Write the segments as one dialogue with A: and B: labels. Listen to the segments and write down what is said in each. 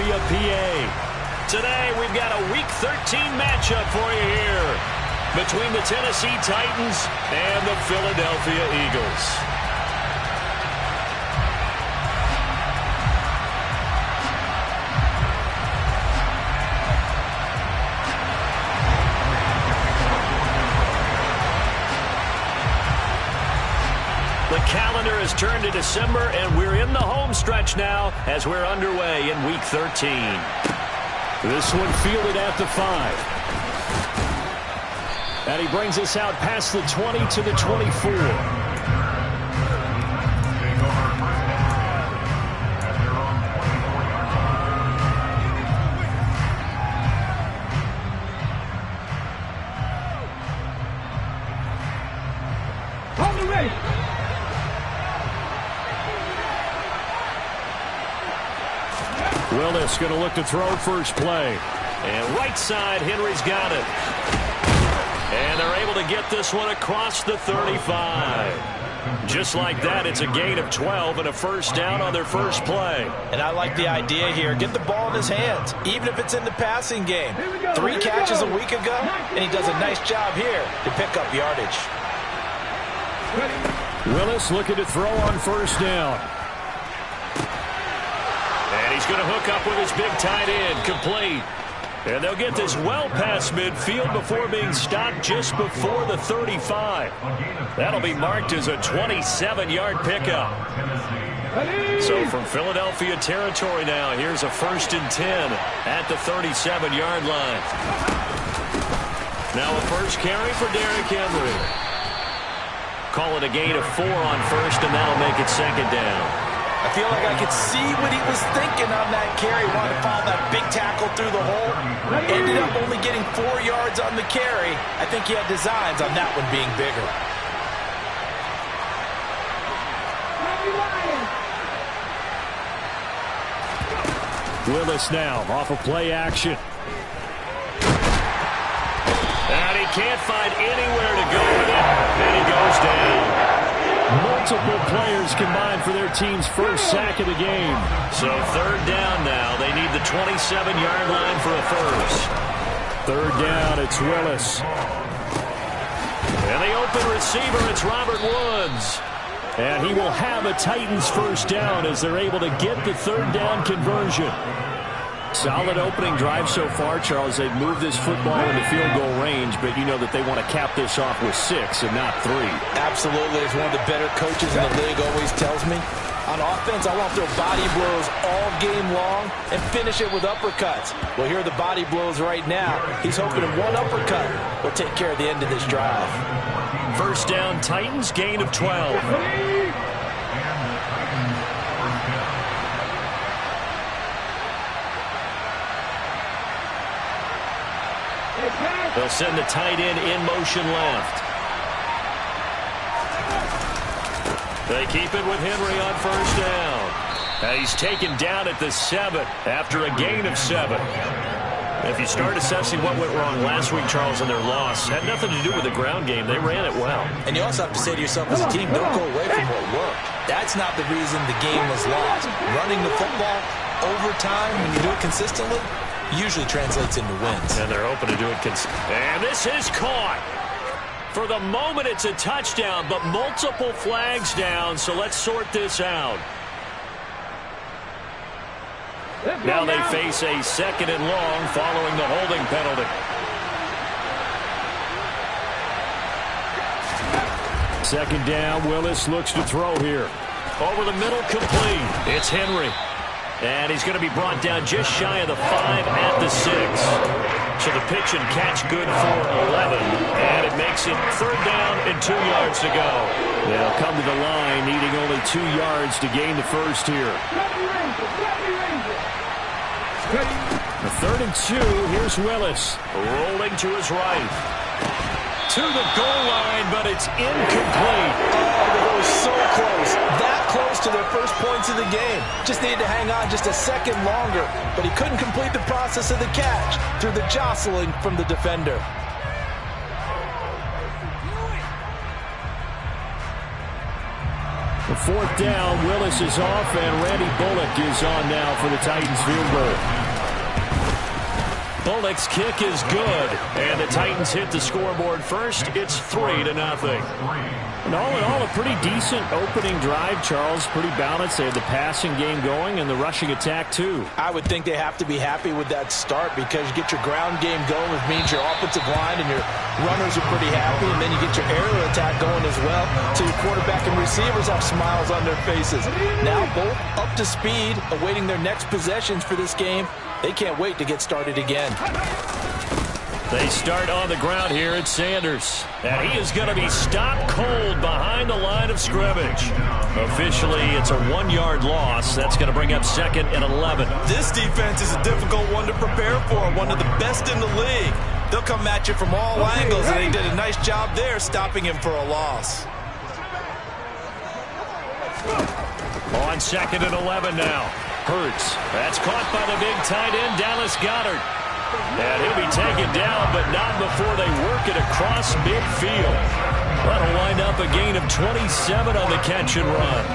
A: Philadelphia, PA. Today, we've got a Week 13 matchup for you here between the Tennessee Titans and the Philadelphia Eagles. The calendar has turned to December, and we're in the home stretch now as we're underway in Week 13. This one fielded at the 5. And he brings us out past the 20 to the 24. Willis going to look to throw first play. And right side, Henry's got it. And they're able to get this one across the 35. Just like that, it's a gain of 12 and a first down on their first play.
B: And I like the idea here. Get the ball in his hands, even if it's in the passing game. 3 catches a week ago, and he does a nice job here to pick up yardage.
A: Willis looking to throw on first down. And he's going to hook up with his big tight end, complete. And they'll get this well past midfield before being stopped just before the 35. That'll be marked as a 27-yard pickup. So from Philadelphia territory now, here's a 1st and 10 at the 37-yard line. Now a first carry for Derrick Henry. Call it a gain of 4 on first, and that'll make it 2nd down.
B: I feel like I could see what he was thinking on that carry. Wanted to follow that big tackle through the hole. Ended up only getting 4 yards on the carry. I think he had designs on that one being bigger.
A: Willis now off of play action. And he can't find anywhere to go with it. And he goes down. Multiple players combined for their team's first sack of the game. So 3rd down now. They need the 27-yard line for a first. 3rd down, it's Willis. And the open receiver, it's Robert Woods. And he will have a Titans first down as they're able to get the 3rd down conversion. Solid opening drive so far, Charles. They've moved this football into field goal range, but you know that they want to cap this off with 6 and not 3.
B: Absolutely. As one of the better coaches in the league always tells me, on offense, I want to throw body blows all game long and finish it with uppercuts. Well, here are the body blows right now. He's hoping that one uppercut will take care of the end of this drive.
A: First down, Titans, gain of 12. They'll send the tight end in motion left. They keep it with Henry on first down. And he's taken down at the 7 after a gain of 7. If you start assessing what went wrong last week, Charles, in their loss, had nothing to do with the ground game. They ran it well.
B: And you also have to say to yourself as a team, don't go away from what worked. That's not the reason the game was lost. Running the football over time, when you do it consistently, usually translates into wins.
A: And they're hoping to do it and this is caught. For the moment, it's a touchdown, but multiple flags down, so let's sort this out. Now they face a 2nd and long following the holding penalty. 2nd down, Willis looks to throw here. Over the middle, complete. It's Henry. And he's going to be brought down just shy of the 5 at the 6. So the pitch and catch good for 11. And it makes it 3rd down and 2 yards to go. They'll come to the line needing only 2 yards to gain the first here. The 3rd and 2, here's Willis. Rolling to his right. To the goal line, but it's incomplete.
B: Oh, they were so close. That close to their first points of the game. Just needed to hang on just a second longer. But he couldn't complete the process of the catch through the jostling from the defender.
A: The 4th down, Willis is off, and Randy Bullock is on now for the Titans field goal. Bullock's kick is good. And the Titans hit the scoreboard first. It's 3-0. And all in all, a pretty decent opening drive, Charles. Pretty balanced. They had the passing game going and the rushing attack, too.
B: I would think they have to be happy with that start because you get your ground game going, which means your offensive line and your runners are pretty happy, and then you get your aerial attack going as well, so your quarterback and receivers have smiles on their faces. Now both up to speed, awaiting their next possessions for this game. They can't wait to get started again.
A: They start on the ground here at Sanders. And he is going to be stopped cold behind the line of scrimmage. Officially, it's a 1-yard loss. That's going to bring up 2nd and 11.
B: This defense is a difficult one to prepare for, one of the best in the league. They'll come at you from all angles, and they did a nice job there stopping him for a loss.
A: On 2nd and 11 now. Hurts. That's caught by the big tight end, Dallas Goedert. And he'll be taken down, but not before they work it across midfield. That'll wind up a gain of 27 on the catch and run.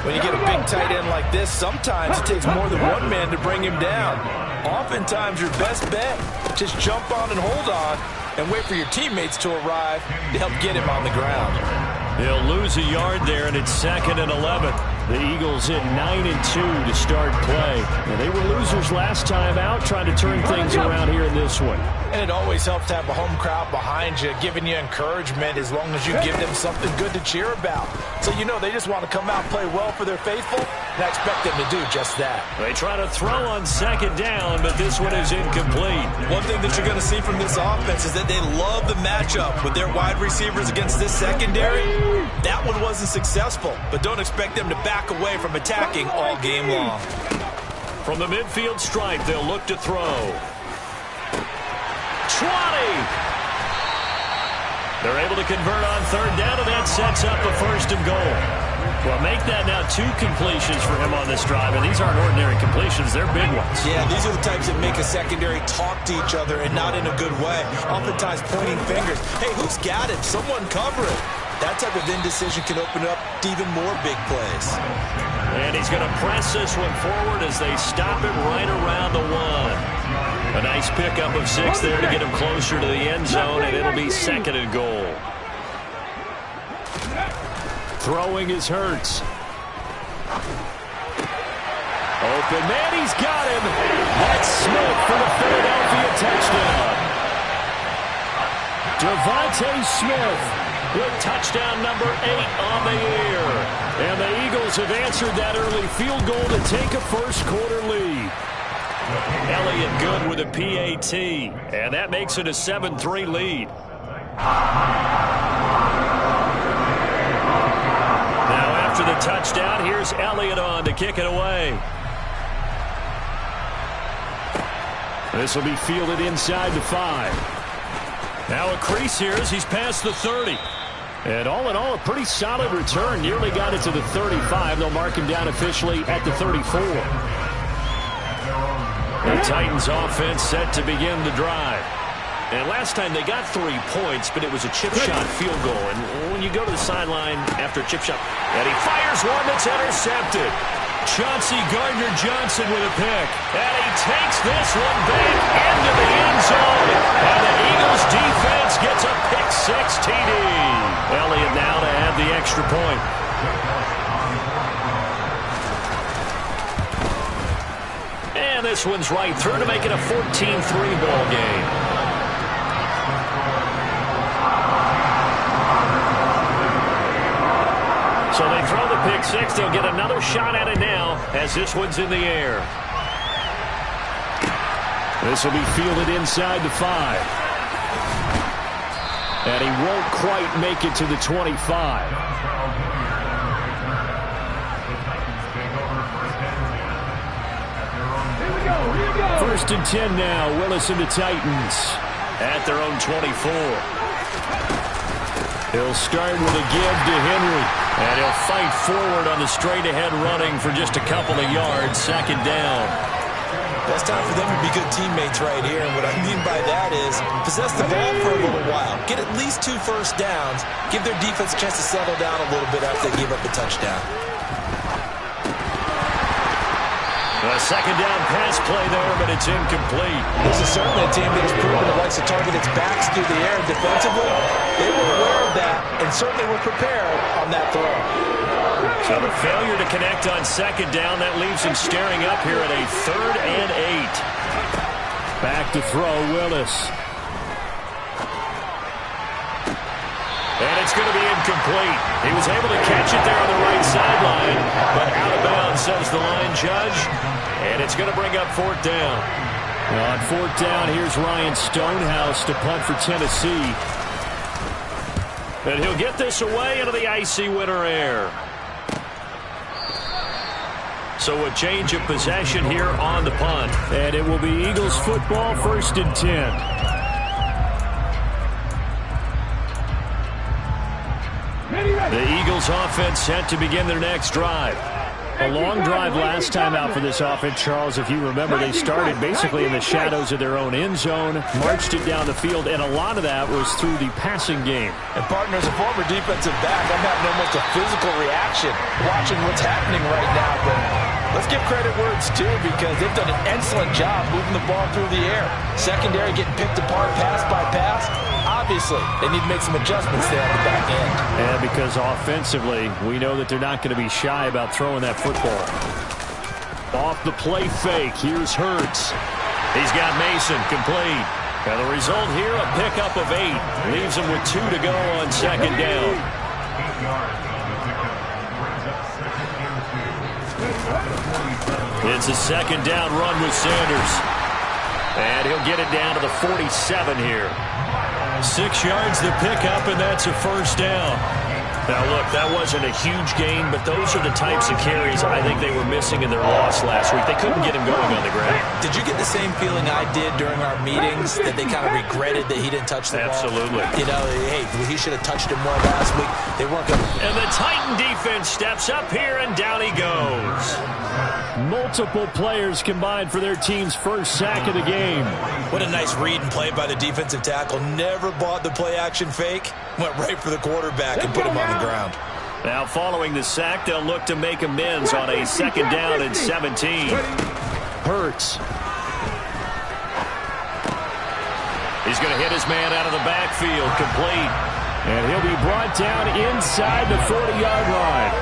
B: When you get a big tight end like this, sometimes it takes more than one man to bring him down. Oftentimes, your best bet, just jump on and hold on and wait for your teammates to arrive to help get him on the ground.
A: They'll lose a yard there, and it's 2nd and 11. The Eagles hit 9-2 to start play. And they were losers last time out, trying to turn things around here in this one.
B: And it always helps to have a home crowd behind you, giving you encouragement as long as you give them something good to cheer about. So you know they just want to come out and play well for their faithful, and I expect them to do just that.
A: They try to throw on 2nd down, but this one is incomplete.
B: One thing that you're going to see from this offense is that they love the matchup with their wide receivers against this secondary. That one wasn't successful, but don't expect them to back away from attacking all game long.
A: From the midfield stripe, they'll look to throw. 20! They're able to convert on 3rd down, and that sets up a 1st and goal. Well, make that now 2 completions for him on this drive, and these aren't ordinary completions. They're big ones.
B: Yeah, these are the types that make a secondary talk to each other, and not in a good way. Oftentimes pointing fingers. Hey, who's got it? Someone cover it. That type of indecision can open up to even more big plays.
A: And he's going to press this one forward as they stop it right around the 1. A nice pickup of 6 there to get him closer to the end zone, and it'll be 2nd and goal. Throwing is Hurts. Open man, he's got him. That's Smith for the Philadelphia touchdown. Devontae Smith with touchdown number 8 on the year. And the Eagles have answered that early field goal to take a first-quarter lead. Elliott good with a PAT, and that makes it a 7-3 lead. Now after the touchdown, here's Elliott on to kick it away. This will be fielded inside the 5. Now a crease here as he's past the 30. And all in all, a pretty solid return. Nearly got it to the 35. They'll mark him down officially at the 34. The Titans offense set to begin the drive. And last time they got 3 points, but it was a chip shot field goal. And when you go to the sideline after a chip shot, and he fires one that's intercepted. Chauncey Gardner-Johnson with a pick. And he takes this one back into the end zone. And the Eagles defense gets a pick-6 TD. Elliott now to add the extra point. And this one's right through to make it a 14-3 ball game. So they throw the pick-6. They'll get another shot at it now as this one's in the air. This will be fielded inside the 5. And he won't quite make it to the 25. First and 10 now. Willis and the Titans at their own 24. He'll start with a give to Henry. And he'll fight forward on the straight-ahead running for just a couple of yards. 2nd down.
B: It's time for them to be good teammates right here. And what I mean by that is possess the ball for a little while. Get at least 2 first downs. Give their defense a chance to settle down a little bit after they give up a touchdown.
A: A second down pass play there, but it's incomplete.
B: This is certainly a team that has proven it likes to target its backs through the air defensively. They were aware of that and certainly were prepared on that throw.
A: So the failure to connect on second down, that leaves him staring up here at a 3rd and 8. Back to throw, Willis. And it's going to be incomplete. He was able to catch it there on the right sideline, but out of bounds, says the line judge. And it's going to bring up 4th down. Well, on 4th down, here's Ryan Stonehouse to punt for Tennessee. And he'll get this away into the icy winter air. So a change of possession here on the punt. And it will be Eagles football, 1st and 10. The Eagles offense set to begin their next drive. A long drive last time out for this offense, Charles. If you remember, they started basically in the shadows of their own end zone, marched it down the field, and a lot of that was through the passing game.
B: And partner, as a former defensive back, I'm having almost a physical reaction watching what's happening right now. But let's give credit where it's due, because they've done an excellent job moving the ball through the air. Secondary getting picked apart pass by pass. Obviously, they need to make some adjustments there on the back end.
A: And because offensively, we know that they're not going to be shy about throwing that football. Off the play fake, here's Hurts. He's got Mason complete. And the result here, a pickup of 8. Leaves him with 2 to go on second down. It's a second down run with Sanders. And he'll get it down to the 47 here. 6 yards to pick up, and that's a 1st down. Now, look, that wasn't a huge gain, but those are the types of carries I think they were missing in their loss last week. They couldn't get him going on the ground.
B: Did you get the same feeling I did during our meetings, that they kind of regretted that he didn't touch the ball?
A: Absolutely.
B: You know, hey, he should have touched him more last week. They weren't going to.
A: And the Titan defense steps up here, and down he goes. Multiple players combined for their team's first sack of the game.
B: What a nice read and play by the defensive tackle. Never bought the play-action fake. Went right for the quarterback and put him on the ground.
A: Now, following the sack, they'll look to make amends on a second down and 17. Hurts. He's going to hit his man out of the backfield, complete. And he'll be brought down inside the 40-yard line.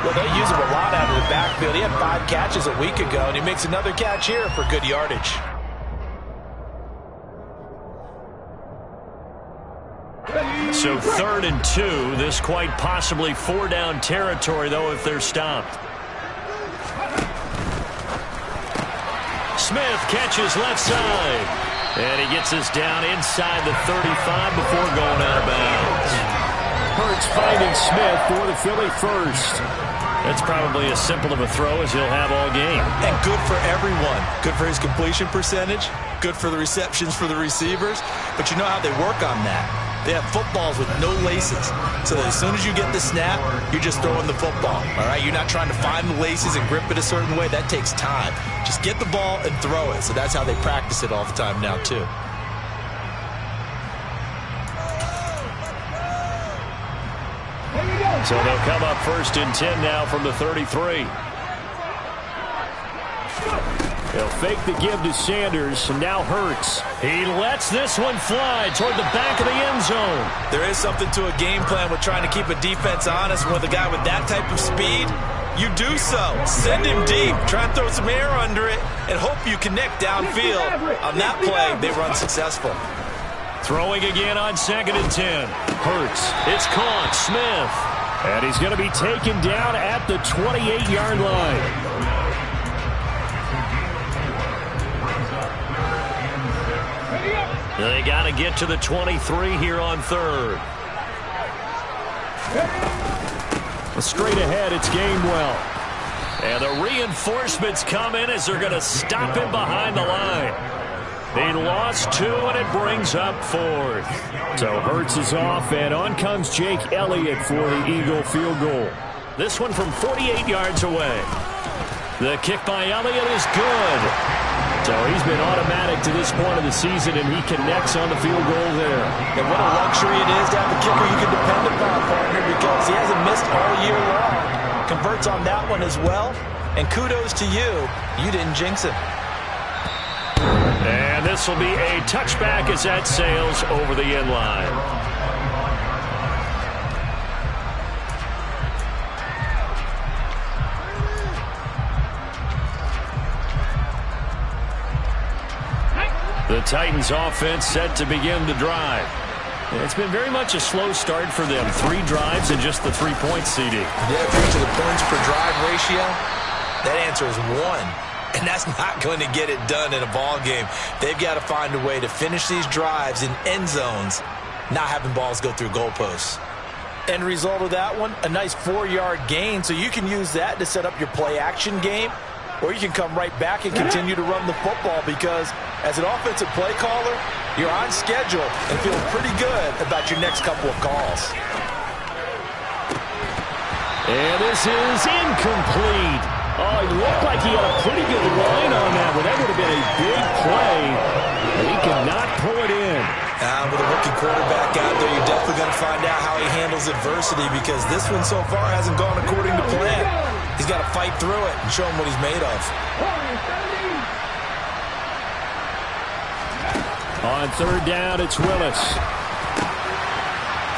B: Well, they use him a lot out of the backfield. He had 5 catches a week ago, and he makes another catch here for good yardage.
A: So 3rd and 2. This quite possibly 4-down territory, though, if they're stopped. Smith catches left side. And he gets us down inside the 35 before going out of bounds. Hurts finding Smith for the Philly first. That's probably as simple of a throw as he'll have all game.
B: And good for everyone. Good for his completion percentage. Good for the receptions for the receivers. But you know how they work on that. They have footballs with no laces. So that as soon as you get the snap, you're just throwing the football. All right? You're not trying to find the laces and grip it a certain way. That takes time. Just get the ball and throw it. So that's how they practice it all the time now, too.
A: So they'll come up 1st and 10 now from the 33. They'll fake the give to Sanders, and now Hurts. He lets this one fly toward the back of the end zone.
B: There is something to a game plan with trying to keep a defense honest. With a guy with that type of speed, you do so. Send him deep. Try and throw some air under it and hope you connect downfield. On that play, they run successful.
A: Throwing again on 2nd and 10. Hurts. It's caught. Smith. And he's going to be taken down at the 28-yard line. They got to get to the 23 here on 3rd. Straight ahead, it's Gainwell. And the reinforcements come in as they're going to stop him behind the line. He lost 2, and it brings up 4th. So Hurts is off, and on comes Jake Elliott for the Eagle field goal. This one from 48 yards away. The kick by Elliott is good. So he's been automatic to this point of the season, and he connects on the field goal there.
B: And what a luxury it is to have a kicker you can depend upon, partner, because he hasn't missed all year long. Converts on that one as well, And kudos to you. You didn't jinx him.
A: And this will be a touchback as that sails over the end line. The Titans offense set to begin the drive. It's been very much a slow start for them. 3 drives and just the 3 points, CD.
B: Yeah, if you're to the points per drive ratio, that answer is 1. And that's not going to get it done in a ball game. They've got to find a way to finish these drives in end zones, not having balls go through goalposts. End result of that one, a nice 4-yard gain, so you can use that to set up your play-action game, or you can come right back and continue to run the football because as an offensive play caller, you're on schedule and feeling pretty good about your next couple of calls.
A: And this is incomplete. Oh, he looked like he had a pretty good line on that one. That would have been a big play, but he could not pull it in.
B: With a rookie quarterback out there, you're definitely going to find out how he handles adversity because this one so far hasn't gone according to plan. He's got to fight through it and show him what he's made of.
A: On 3rd down, it's Willis.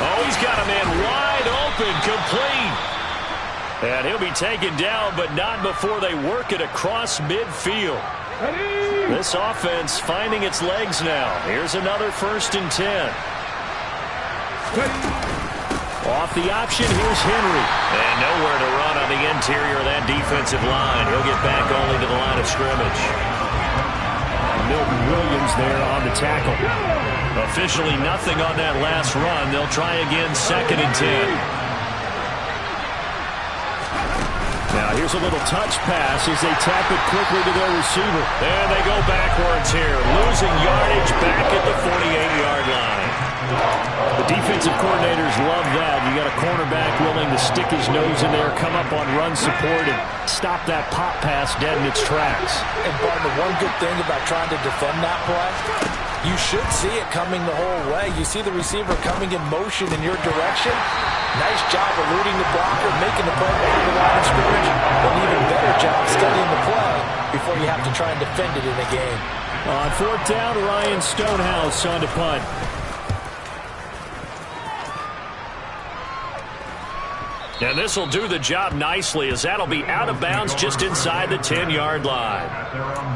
A: Oh, he's got a man wide open, complete. And he'll be taken down, but not before they work it across midfield. This offense finding its legs now. Here's another 1st and 10. Off the option, here's Henry. And nowhere to run on the interior of that defensive line. He'll get back only to the line of scrimmage. Milton Williams there on the tackle. Officially nothing on that last run. They'll try again, 2nd and 10. Now here's a little touch pass as they tap it quickly to their receiver. And they go backwards here, losing yardage back at the 48-yard line. The defensive coordinators love that. You got a cornerback willing to stick his nose in there, come up on run support, and stop that pop pass dead in its tracks.
B: And Barton, the one good thing about trying to defend that play, you should see it coming the whole way. You see the receiver coming in motion in your direction. Nice job eluding the blocker, making the play over the line of scrimmage. An even better job studying the play before you have to try and defend it in a game.
A: On 4th down, Ryan Stonehouse on to punt. And this will do the job nicely as that'll be out of bounds just inside the 10-yard line.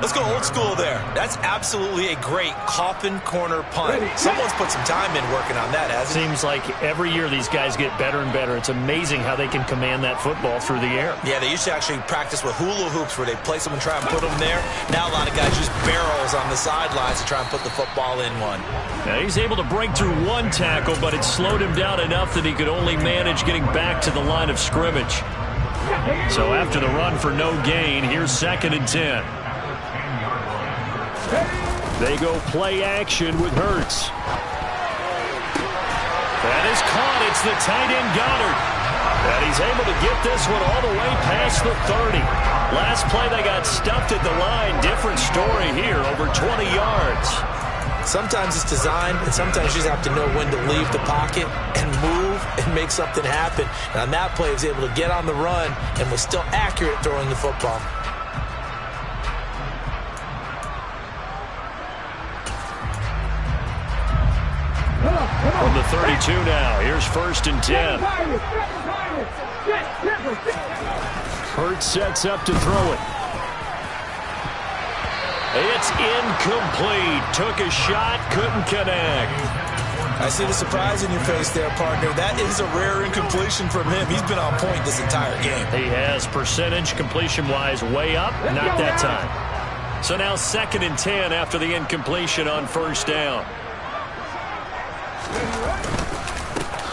B: Let's go old school there. That's absolutely a great coffin corner punt. Someone's put some time in working on that, hasn't it?
A: Seems like every year these guys get better and better. It's amazing how they can command that football through the air.
B: Yeah, they used to actually practice with hula hoops where they place them and try and put them there. Now a lot of guys use barrels on the sidelines to try and put the football in one.
A: Now he's able to break through one tackle, but it slowed him down enough that he could only manage getting back to the line of scrimmage. So after the run for no gain, here's 2nd and 10. They go play action with Hurts. That is caught. It's the tight end Goddard. And he's able to get this one all the way past the 30. Last play they got stuffed at the line. Different story here, over 20 yards.
B: Sometimes it's designed, and sometimes you just have to know when to leave the pocket and move and make something happen. And on that play, he was able to get on the run and was still accurate throwing the football.
A: From the 32 now, here's 1st and 10. Hurts sets up to throw it. It's incomplete. Took a shot, couldn't connect.
B: I see the surprise in your face there, partner. That is a rare incompletion from him. He's been on point this entire game.
A: He has percentage completion-wise way up, not that time. So now 2nd and 10 after the incompletion on 1st down.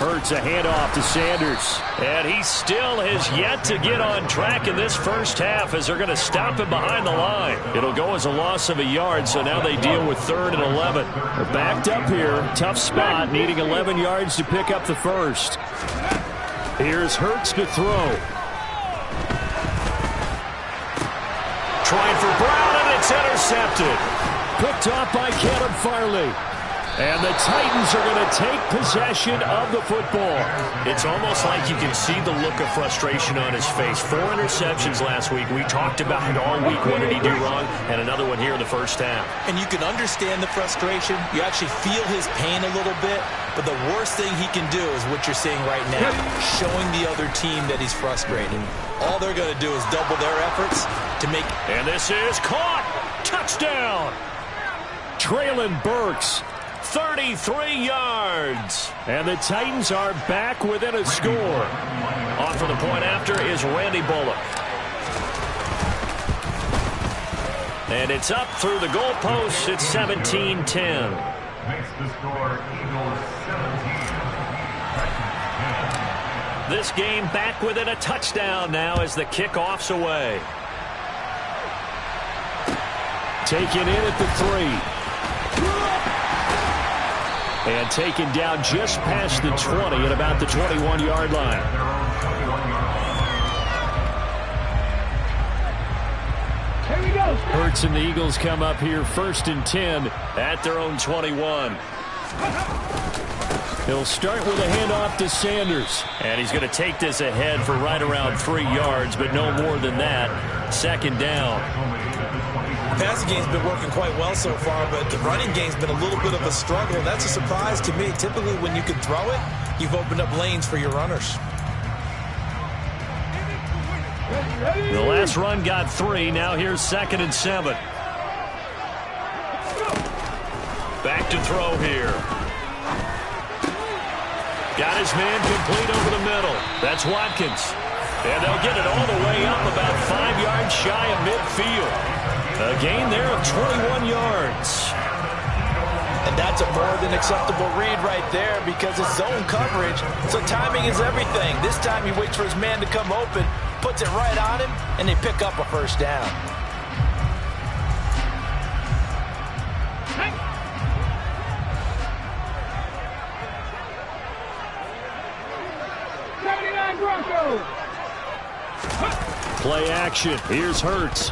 A: Hurts a handoff to Sanders. And he still has yet to get on track in this first half as they're going to stop him behind the line. It'll go as a loss of a yard, so now they deal with 3rd and 11. They're backed up here. Tough spot, needing 11 yards to pick up the first. Here's Hurts to throw. Trying for Brown, and it's intercepted. Picked off by Caleb Farley. And the Titans are going to take possession of the football.
B: It's almost like you can see the look of frustration on his face. 4 interceptions last week. We talked about it all week. What did he do wrong? And another one here in the first half. And you can understand the frustration. You actually feel his pain a little bit. But the worst thing he can do is what you're seeing right now, showing the other team that he's frustrated. All they're going to do is double their efforts to make.
A: And this is caught. Touchdown. Traylon Burks. 33 yards. And the Titans are back within a score.
B: On for the point after is Randy Bullock.
A: And it's up through the goalposts. It's 17-10.
C: Makes the score Eagles 17.
A: This game back within a touchdown now as the kickoff's away. Taken in at the 3. And taken down just past the 20 at about the 21-yard line.
C: Here we go.
A: Hurts and the Eagles come up here 1st and 10 at their own 21. He'll start with a handoff to Sanders. And he's going to take this ahead for right around 3 yards, but no more than that. 2nd down.
B: The passing game's been working quite well so far, but the running game's been a little bit of a struggle, and that's a surprise to me. Typically, when you can throw it, you've opened up lanes for your runners.
A: The last run got 3. Now here's 2nd and 7. Back to throw here. Got his man complete over the middle. That's Watkins. And they'll get it all the way up about 5 yards shy of midfield. A gain there of 21 yards.
B: And that's a more than acceptable read right there because it's zone coverage, so timing is everything. This time he waits for his man to come open, puts it right on him, and they pick up a 1st down.
A: Play action. Here's Hurts.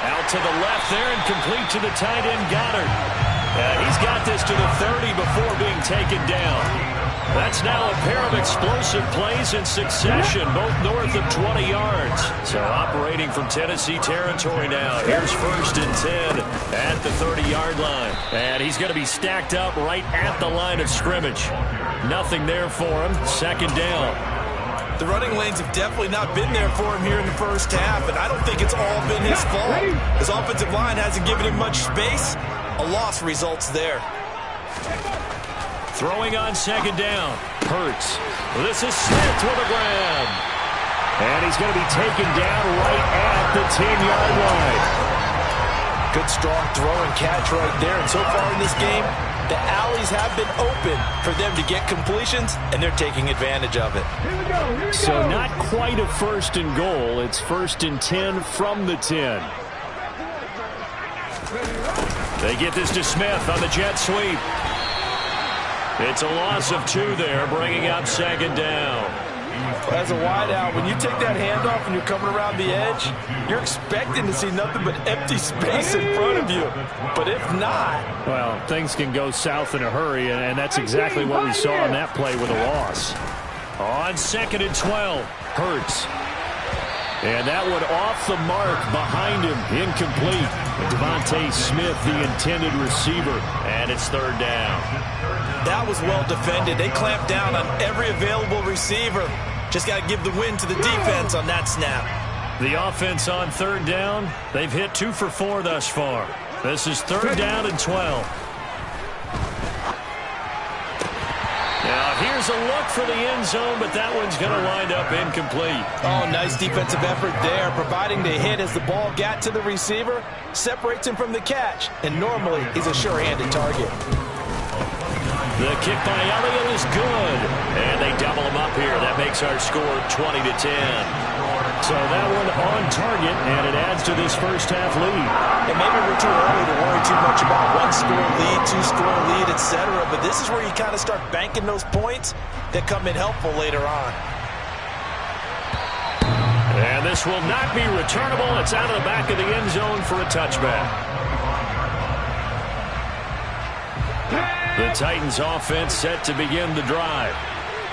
A: Out to the left there and complete to the tight end Goddard. He's got this to the 30 before being taken down. That's now a pair of explosive plays in succession, both north of 20 yards. So operating from Tennessee territory now. Here's 1st and 10 at the 30-yard line. And he's going to be stacked up right at the line of scrimmage. Nothing there for him. 2nd down.
B: The running lanes have definitely not been there for him here in the first half, and I don't think it's all been his fault. His offensive line hasn't given him much space. A loss results there.
A: Throwing on 2nd down. Hurts. This is Smith with a grab. And he's going to be taken down right at the 10-yard line.
B: Good strong throw and catch right there. And so far in this game, the alleys have been open for them to get completions, and they're taking advantage of it.
C: Here we go.
A: So not quite a 1st and goal. It's 1st and 10 from the 10. They get this to Smith on the jet sweep. It's a loss of 2 there, bringing up 2nd down.
B: As a wideout, when you take that handoff and you're coming around the edge, you're expecting to see nothing but empty space in front of you. But if not...
A: Well, things can go south in a hurry, and that's exactly what we saw on that play with a loss. On 2nd and 12, Hurts. And that one off the mark behind him, incomplete. Devontae Smith, the intended receiver, and it's 3rd down.
B: That was well defended. They clamped down on every available receiver. Just got to give the win to the defense on that snap.
A: The offense on 3rd down, they've hit 2 for 4 thus far. This is 3rd down and 12. Now here's a look for the end zone, but that one's going to wind up incomplete.
B: Oh, nice defensive effort there, providing the hit as the ball got to the receiver, separates him from the catch, and normally he's a sure-handed target.
A: The kick by Elliott is good, and they double him up here. That makes our score 20-10. So that one on target, and it adds to this first half lead.
B: And maybe we're too early to worry too much about 1-score lead, 2-score lead, etc. But this is where you kind of start banking those points that come in helpful later on.
A: And this will not be returnable. It's out of the back of the end zone for a touchback. The Titans offense set to begin the drive.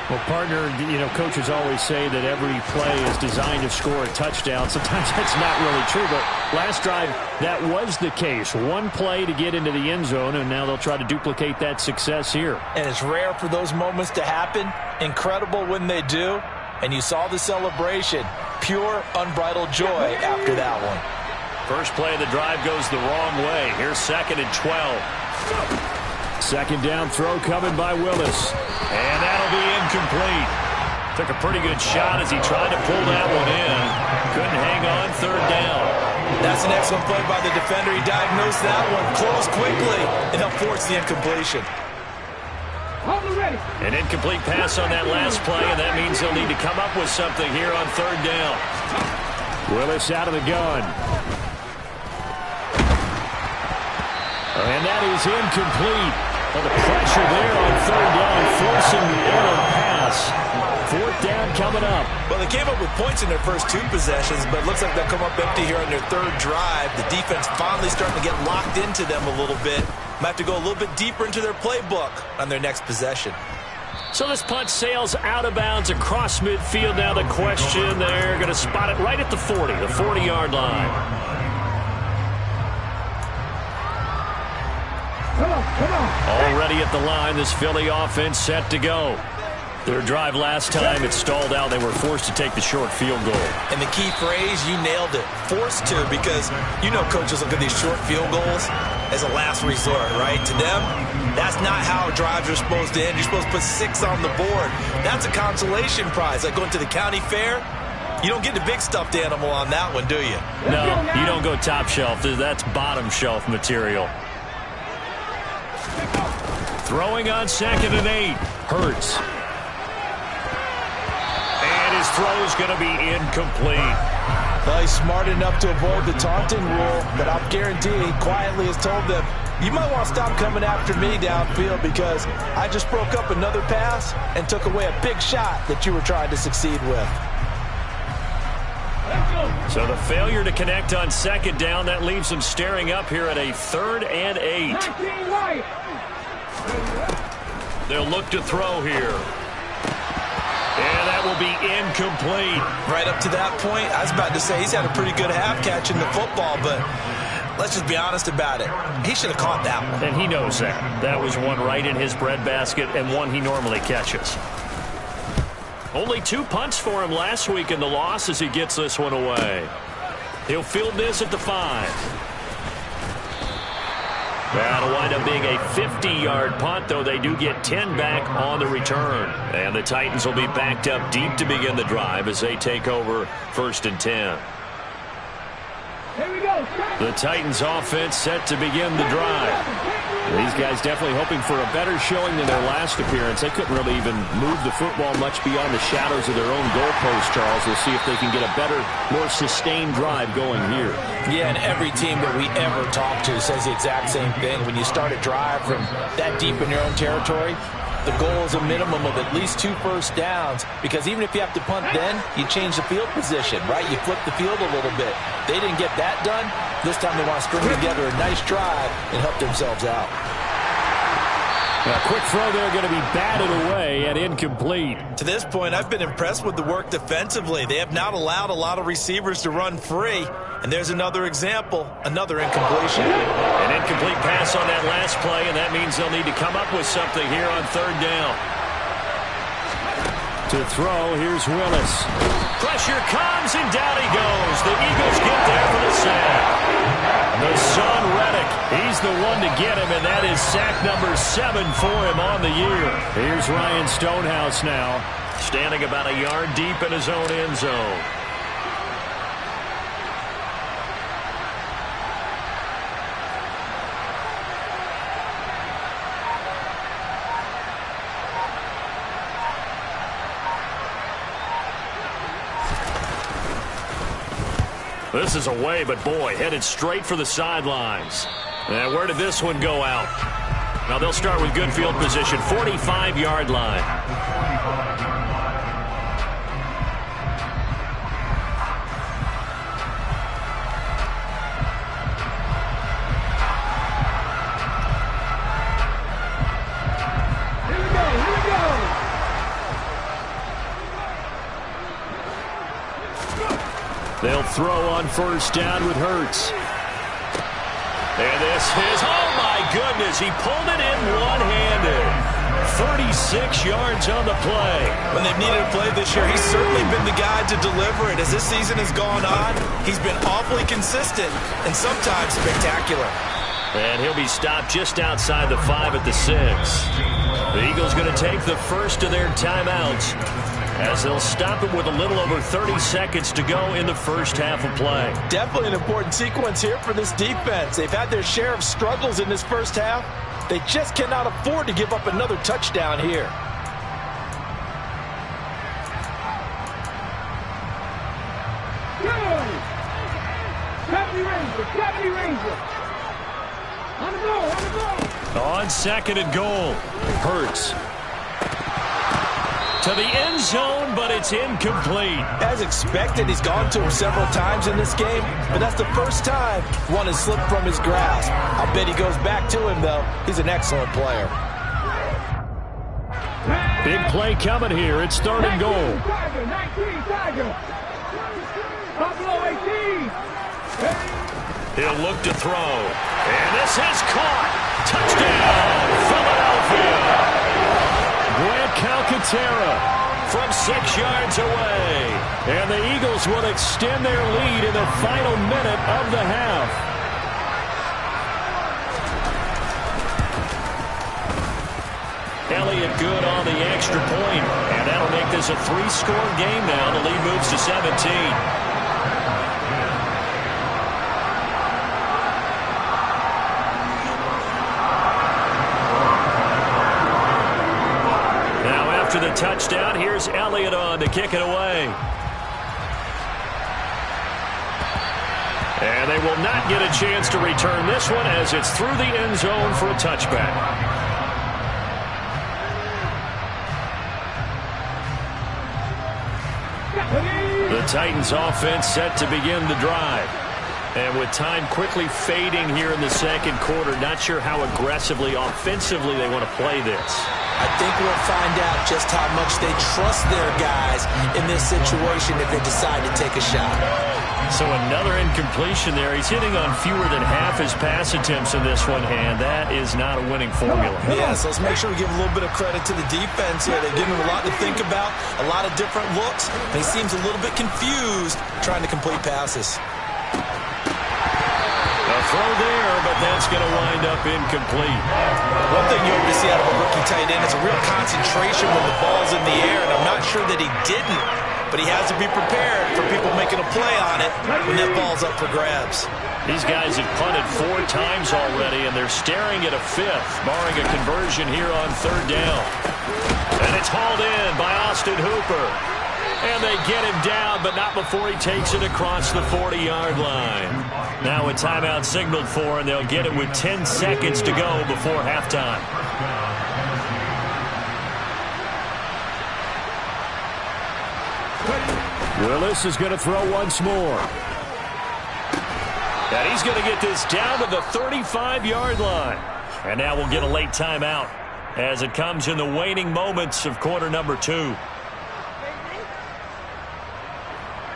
D: Well, partner, coaches always say that every play is designed to score a touchdown. Sometimes that's not really true, but last drive, that was the case. One play to get into the end zone, and now they'll try to duplicate that success here.
B: And it's rare for those moments to happen. Incredible when they do. And you saw the celebration. Pure, unbridled joy after that one.
A: First play of the drive goes the wrong way. Here's 2nd and 12.
D: Second down throw coming by Willis.
A: And that'll be incomplete. Took a pretty good shot as he tried to pull that one in. Couldn't hang on 3rd down.
B: That's an excellent play by the defender. He diagnosed that one, closed quickly, and he'll force the incompletion.
A: An incomplete pass on that last play, and that means they'll need to come up with something here on 3rd down.
D: Willis out of the gun. And that is incomplete. Well, the pressure there on 3rd down, forcing the errant pass. 4th down coming up.
B: Well, they came up with points in their first 2 possessions, but it looks like they'll come up empty here on their 3rd drive. The defense finally starting to get locked into them a little bit. Might have to go a little bit deeper into their playbook on their next possession.
A: So this punt sails out of bounds across midfield. Now the question, they're going to spot it right at the 40, the 40-yard line. Already at the line, this Philly offense set to go. Their drive last time, it stalled out. They were forced to take the short field goal.
B: And the key phrase, you nailed it, forced to, because coaches look at these short field goals as a last resort, right? To them, that's not how drives are supposed to end. You're supposed to put 6 on the board. That's a consolation prize. Like going to the county fair, you don't get the big stuffed animal on that one, do you?
A: No, you don't go top shelf. That's bottom shelf material. Throwing on 2nd and 8. Hurts. And his throw is going to be incomplete.
B: Well, he's smart enough to avoid the taunting rule, but I'll guarantee he quietly has told them, you might want to stop coming after me downfield because I just broke up another pass and took away a big shot that you were trying to succeed with.
A: So the failure to connect on 2nd down, that leaves them staring up here at a 3rd and 8. They'll look to throw here. And that will be incomplete.
B: Right up to that point, I was about to say he's had a pretty good half catching the football, but let's just be honest about it. He should have caught that one.
A: And he knows that. That was one right in his breadbasket and one he normally catches. Only 2 punts for him last week in the loss as he gets this one away. He'll field this at the 5. That'll wind up being a 50-yard punt, though they do get 10 back on the return. And the Titans will be backed up deep to begin the drive as they take over 1st and 10.
C: Here we go.
A: The Titans offense set to begin the drive.
D: These guys definitely hoping for a better showing than their last appearance. They couldn't really even move the football much beyond the shadows of their own goalpost, Charles. We'll see if they can get a better, more sustained drive going here.
B: Yeah, and every team that we ever talk to says the exact same thing. When you start a drive from that deep in your own territory, the goal is a minimum of at least 2 first downs, because even if you have to punt then, you change the field position, right? You flip the field a little bit. They didn't get that done. This time they want to string together a nice drive and help themselves out.
D: A quick throw there going to be batted away and incomplete.
B: To this point, I've been impressed with the work defensively. They have not allowed a lot of receivers to run free. And there's another example, another incompletion.
A: An incomplete pass on that last play, and that means they'll need to come up with something here on 3rd down.
D: To throw, here's Willis.
A: Pressure comes, and down he goes. The Eagles get there for the sack. The son Reddick, he's the one to get him, and that is sack number 7 for him on the year.
D: Here's Ryan Stonehouse now,
A: standing about a yard deep in his own end zone. This is away, but boy, headed straight for the sidelines. And where did this one go out? Now they'll start with good field position, 45-yard line.
D: throw on first down with Hurts.
A: And this is, oh my goodness, he pulled it in one-handed. 36 yards on the play.
B: When they've needed a play this year, he's certainly been the guy to deliver it. As this season has gone on, he's been awfully consistent and sometimes spectacular.
A: And he'll be stopped just outside the 5 at the 6. The Eagles going to take the first of their timeouts as they'll stop it with a little over 30 seconds to go in the first half of play.
B: Definitely an important sequence here for this defense. They've had their share of struggles in this first half. They just cannot afford to give up another touchdown here.
C: Deputy Ranger. On the ball, on the ball.
D: On second and goal, Hurts. To the end zone, but it's incomplete.
B: As expected, he's gone to him several times in this game, but that's the first time one has slipped from his grasp. I'll bet he goes back to him, though. He's an excellent player.
D: Big play coming here. It's third and goal.
C: 19 Tiger. Buffalo 18.
A: He'll look to throw. And this is caught. Touchdown, Philadelphia.
D: Grant Calcaterra
A: from 6 yards away.
D: And the Eagles will extend their lead in the final minute of the half.
A: Elliott good on the extra point. And that'll make this a 3-score game now. The lead moves to 17. After the touchdown, here's Elliott on to kick it away. And they will not get a chance to return this one as it's through the end zone for a touchback. The Titans offense set to begin the drive. And with time quickly fading here in the second quarter, not sure how aggressively, offensively they want to play this.
B: I think we'll find out just how much they trust their guys in this situation if they decide to take a shot.
A: So another incompletion there. He's hitting on fewer than half his pass attempts in this one, and that is not a winning formula.
B: Yeah, so let's make sure we give a little bit of credit to the defense here. They've given him a lot to think about, a lot of different looks. He seems a little bit confused trying to complete passes.
A: A throw there, but that's going to wind up incomplete.
B: One thing you hope to see out of a rookie tight end is a real concentration when the ball's in the air, and I'm not sure that he didn't, but he has to be prepared for people making a play on it when that ball's up for grabs.
A: These guys have punted 4 times already, and they're staring at a 5th, barring a conversion here on third down. And it's hauled in by Austin Hooper. And they get him down, but not before he takes it across the 40-yard line. Now a timeout signaled for, and they'll get it with 10 seconds to go before halftime.
D: Willis is going to throw once more.
A: And he's going to get this down to the 35-yard line. And now we'll get a late timeout as it comes in the waning moments of quarter number 2.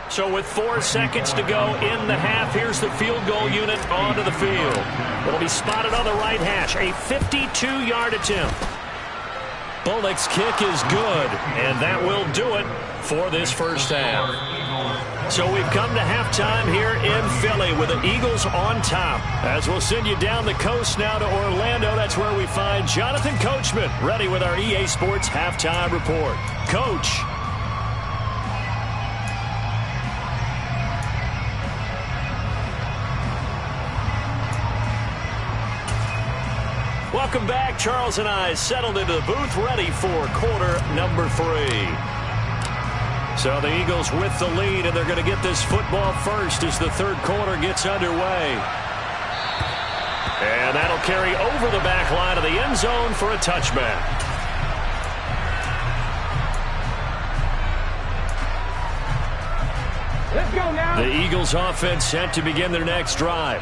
A: So with 4 seconds to go in the half, here's the field goal unit onto the field. It'll be spotted on the right hash, a 52-yard attempt. Bullock's kick is good, and that will do it for this first half. So we've come to halftime here in Philly with the Eagles on top. As we'll send you down the coast now to Orlando, that's where we find Jonathan Coachman ready with our EA Sports halftime report. Coach. Welcome back. Charles and I settled into the booth ready for quarter number 3. So the Eagles with the lead, and they're going to get this football first as the third quarter gets underway. And that'll carry over the back line of the end zone for a touchback.
C: Let's go now.
D: The Eagles offense set to begin their next drive.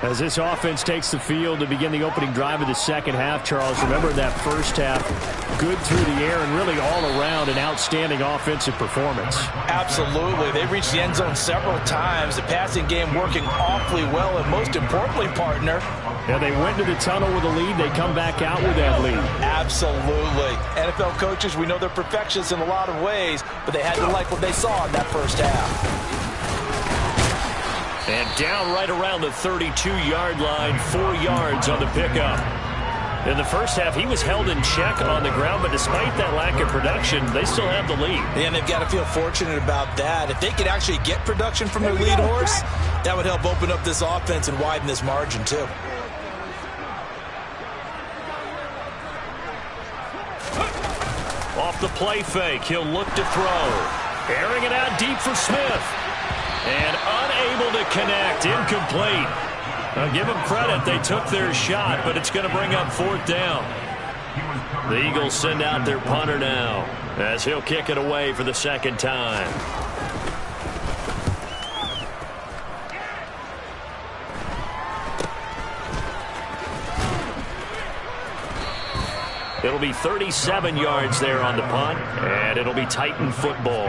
D: As this offense takes the field to begin the opening drive of the second half, Charles, remember that first half, good through the air and really all around an outstanding offensive performance.
B: Absolutely. They reached the end zone several times. The passing game working awfully well, and most importantly, partner,
D: yeah, they went to the tunnel with a lead. They come back out with that lead.
B: Absolutely. NFL coaches, we know they're perfectionists in a lot of ways, but they had to like what they saw in that first half.
A: And down right around the 32-yard line, 4 yards on the pickup. In the first half, he was held in check on the ground, but despite that lack of production, they still have the lead.
B: And they've got to feel fortunate about that. If they could actually get production from their lead horse, that would help open up this offense and widen this margin too.
A: Off the play fake, he'll look to throw. Airing it out deep for Smith. And unable to connect, incomplete. I'll give them credit, they took their shot, but it's going to bring up 4th down. The Eagles send out their punter now, as he'll kick it away for the second time. It'll be 37 yards there on the punt, and it'll be Titan football.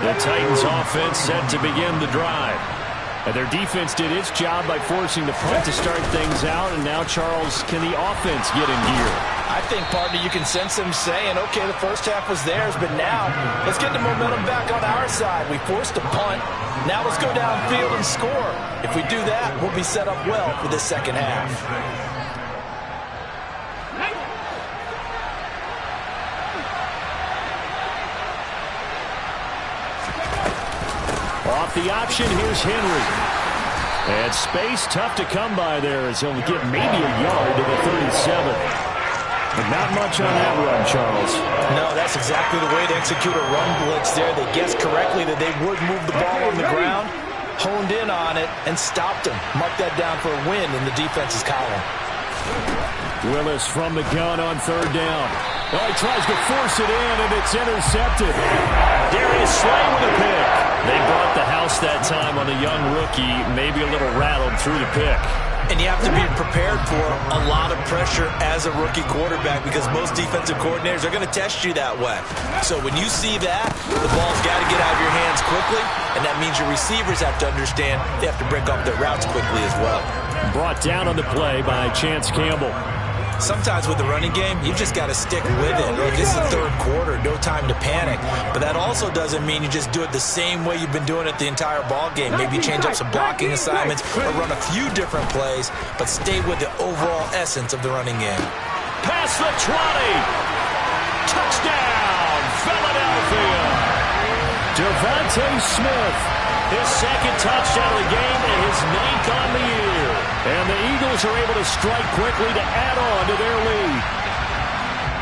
A: The Titans offense set to begin the drive. And their defense did its job by forcing the punt to start things out. And now, Charles, can the offense get in gear?
B: I think, partner, you can sense them saying, okay, the first half was theirs, but now let's get the momentum back on our side. We forced a punt. Now let's go downfield and score. If we do that, we'll be set up well for this second half.
D: Off the option, here's Henry. And space tough to come by there as he'll get maybe a yard to the 37. But not much on that run, Charles.
B: No, that's exactly the way to execute a run blitz there. They guessed correctly that they would move the ball on the ground, honed in on it, and stopped him. Mark that down for a win in the defense's column.
D: Willis from the gun on 3rd down. Oh, he tries to force it in, and it's intercepted.
A: Darius Slay with a pick. They brought the house that time on the young rookie, maybe a little rattled through the pick.
B: And you have to be prepared for a lot of pressure as a rookie quarterback because most defensive coordinators are going to test you that way. So when you see that, the ball's got to get out of your hands quickly, and that means your receivers have to understand they have to break off their routes quickly as well.
D: Brought down on the play by Chance Campbell.
B: Sometimes with the running game, you've just got to stick with it. Look, this is the 3rd quarter, no time to panic. But that also doesn't mean you just do it the same way you've been doing it the entire ball game. Maybe change up some blocking assignments or run a few different plays, but stay with the overall essence of the running game.
A: Past the 20. Touchdown, Philadelphia.
D: Devontae Smith.
A: His 2nd touchdown of the game and his 9th on the year.
D: And the Eagles are able to strike quickly to add on to their lead.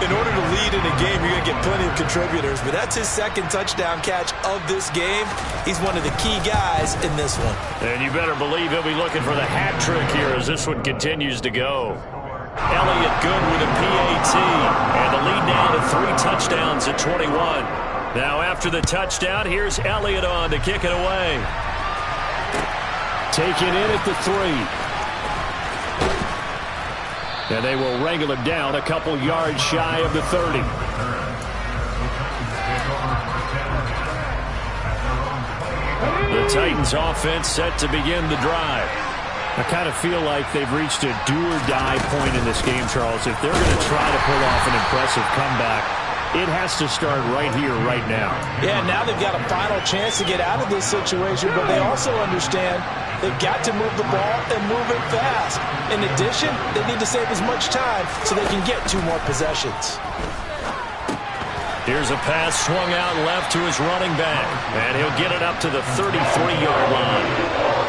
B: In order to lead in a game, you're going to get plenty of contributors, but that's his 2nd touchdown catch of this game. He's one of the key guys in this one.
A: And you better believe he'll be looking for the hat trick here as this one continues to go. Elliott good with a PAT. And the lead now to 3 touchdowns at 21. Now after the touchdown, here's Elliott on to kick it away.
D: Taken in at the 3. And they will wrangle him down a couple yards shy of the 30. The Titans offense set to begin the drive. I kind of feel like they've reached a do-or-die point in this game, Charles. If they're going to try to pull off an impressive comeback, it has to start right here, right now.
B: Yeah, now they've got a final chance to get out of this situation, but they also understand they've got to move the ball and move it fast. In addition, they need to save as much time so they can get 2 more possessions.
A: Here's a pass swung out left to his running back, and he'll get it up to the 33-yard line.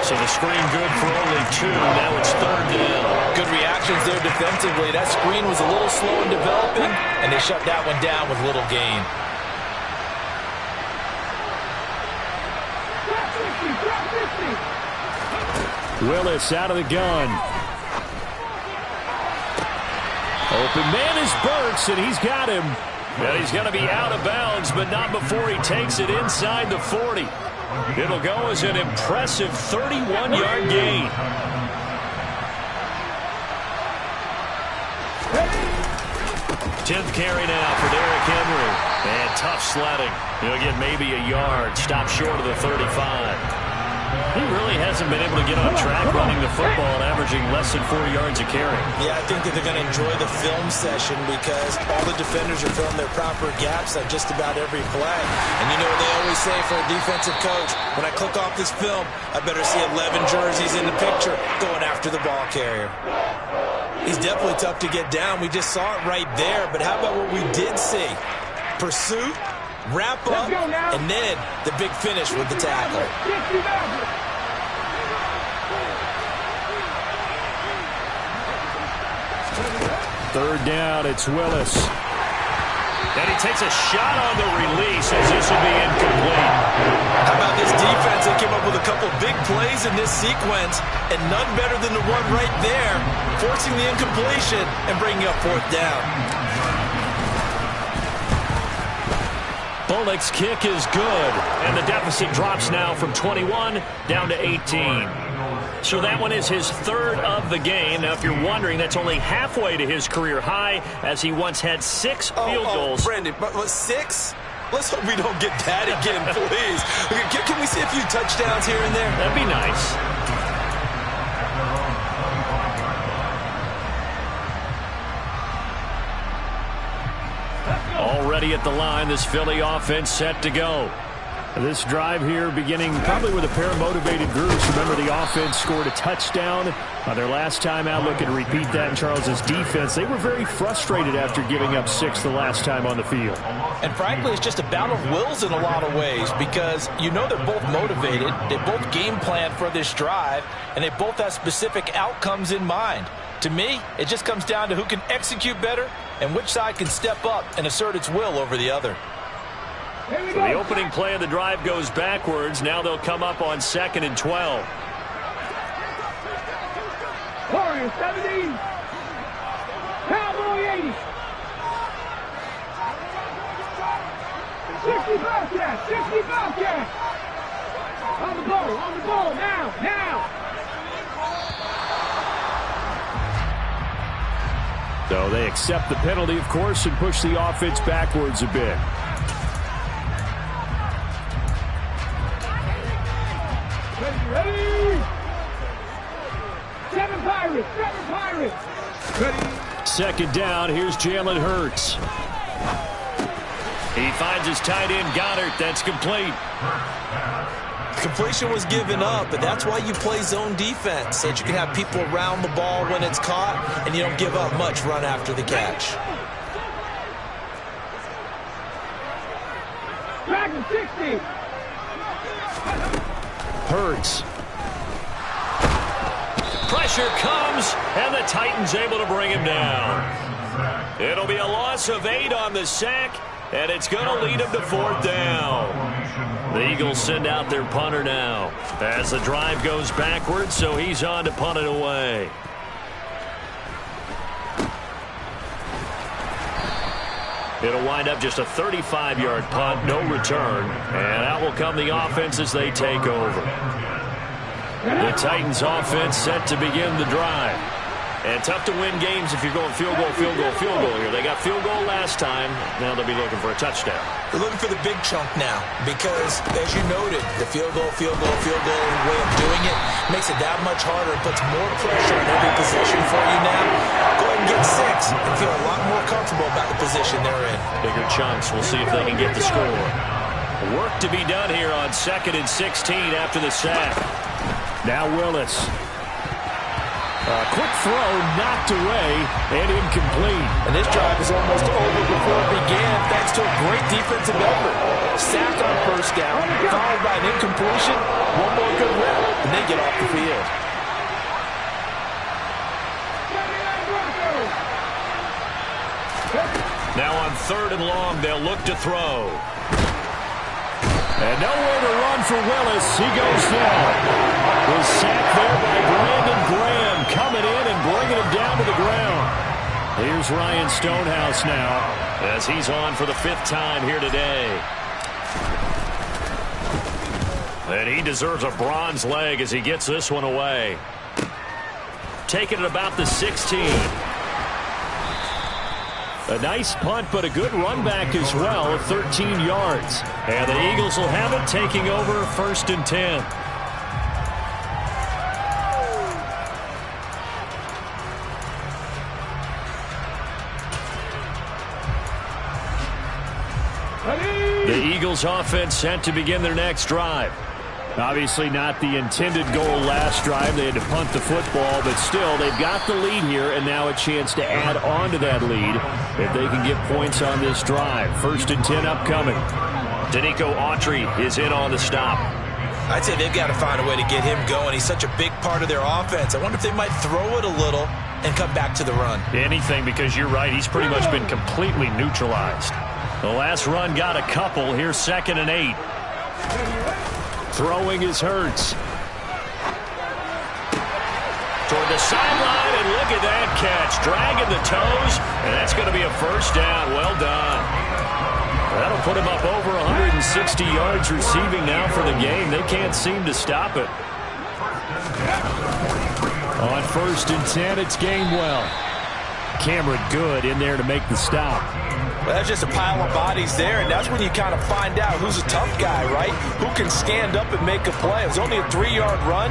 A: So the screen good for only 2. Now it's 3rd down.
B: Good reactions there defensively. That screen was a little slow in developing, and they shut that one down with little gain.
D: Willis out of the gun. Open man is Burks, and he's got him.
A: Well, he's going to be out of bounds, but not before he takes it inside the 40. It'll go as an impressive 31-yard gain. Tenth carry now for Derrick Henry. And tough sledding. He'll get maybe a yard. Stop short of the 35. He really hasn't been able to get on track running the football and averaging less than 4 yards a carry.
B: Yeah, I think that they're going to enjoy the film session because all the defenders are filling their proper gaps on just about every play. And you know what they always say for a defensive coach? When I click off this film, I better see 11 jerseys in the picture going after the ball carrier. He's definitely tough to get down. We just saw it right there. But how about what we did see? Pursuit, wrap up, and then the big finish with the tackle.
D: Third down, it's Willis.
A: And he takes a shot on the release as this will be incomplete.
B: How about this defense? They came up with a couple big plays in this sequence, and none better than the one right there, forcing the incompletion and bringing up fourth down.
A: Bullock's kick is good, and the deficit drops now from 21 down to 18. So that one is his third of the game. Now, if you're wondering, that's only halfway to his career high, as he once had 6 field goals.
B: Brandon, but 6? Let's hope we don't get that again, please. Okay, can we see a few touchdowns here and there?
A: That'd be nice. Already at the line, this Philly offense set to go.
D: This drive here beginning probably with a pair of motivated groups. Remember, the offense scored a touchdown on their last time out. Looking to repeat that in Charles's defense. They were very frustrated after giving up 6 the last time on the field.
B: And frankly, it's just a battle of wills in a lot of ways because you know they're both motivated. They both game plan for this drive, and they both have specific outcomes in mind. To me, it just comes down to who can execute better and which side can step up and assert its will over the other.
A: So the opening play of the drive goes backwards. Now they'll come up on 2nd and 12.
C: 70. Cowboy 80. 65 cat. 65 cat. On the ball, now.
D: So they accept the penalty, of course, and push the offense backwards a bit.
C: Ready? Seven Pirates. Ready?
D: Second down, here's Jalen Hurts.
A: He finds his tight end, Goddard. That's complete.
B: Completion was given up, but that's why you play zone defense, so that you can have people around the ball when it's caught, and you don't give up much run after the catch.
C: Dragon 60.
D: Hurts.
A: Pressure comes, and the Titans able to bring him down. It'll be a loss of 8 on the sack, and it's going to lead them to 4th down. The Eagles send out their punter now as the drive goes backwards, so he's on to punt it away. It'll wind up just a 35-yard punt, no return, and out will come the offense as they take over. The Titans offense set to begin the drive. And tough to win games if you're going field goal here. They got field goal last time. Now they'll be looking for a touchdown.
B: They're looking for the big chunk now because, as you noted, the field goal way of doing it makes it that much harder. It puts more pressure on every position for you now. Go ahead and get 6 and feel a lot more comfortable about the position they're in.
A: Bigger chunks. We'll see if they can get the score. Work to be done here on 2nd and 16 after the sack.
D: Now Willis. A quick throw knocked away and incomplete.
B: And this drive is almost over before it began thanks to a great defensive effort. Sack on first down, followed by an incompletion, one more good rep, and they get off the field.
A: Now on 3rd and long, they'll look to throw.
D: And nowhere to run for Willis. He goes down. Was sacked there by Brandon Graham, coming in and bringing him down to the ground. Here's Ryan Stonehouse now,
A: as he's on for the 5th time here today. And he deserves a bronze leg as he gets this one away. Taking it about the 16. A nice punt, but a good run back as well, 13 yards. And the Eagles will have it, taking over 1st and 10. The Eagles offense set to begin their next drive. Obviously not the intended goal last drive. They had to punt the football, but still they've got the lead here, and now a chance to add on to that lead if they can get points on this drive. 1st and 10 upcoming. Danico Autry is in on the stop.
B: I'd say they've got to find a way to get him going. He's such a big part of their offense. I wonder if they might throw it a little and come back to the run.
A: Anything, because you're right. He's pretty much been completely neutralized. The last run got a couple. Here's 2nd and 8. Throwing is Hurts. Toward the sideline, and look at that catch. Dragging the toes, and that's going to be a 1st down. Well done. That'll put him up over 160 yards receiving now for the game. They can't seem to stop it. On 1st and 10, it's Gainwell. Cameron Good in there to make the stop.
B: Well, that's just a pile of bodies there, and that's when you kind of find out who's a tough guy, right? Who can stand up and make a play. It was only a 3-yard run,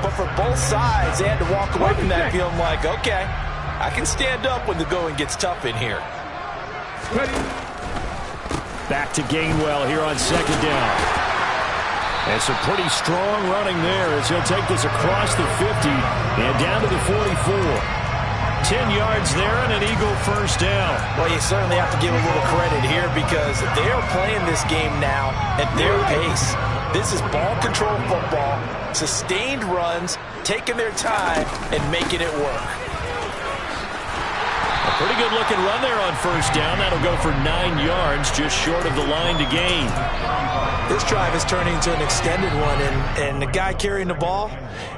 B: but for both sides, they had to walk away from that feeling like, okay, I can stand up when the going gets tough in here.
A: Back to Gainwell here on 2nd down. And some pretty strong running there as he'll take this across the 50 and down to the 44. 10 yards there and an Eagle 1st down.
B: Well, you certainly have to give a little credit here because they're playing this game now at their pace. This is ball control football, sustained runs, taking their time, and making it work.
A: A pretty good looking run there on 1st down. That'll go for 9 yards, just short of the line to gain.
B: This drive is turning into an extended one, and the guy carrying the ball,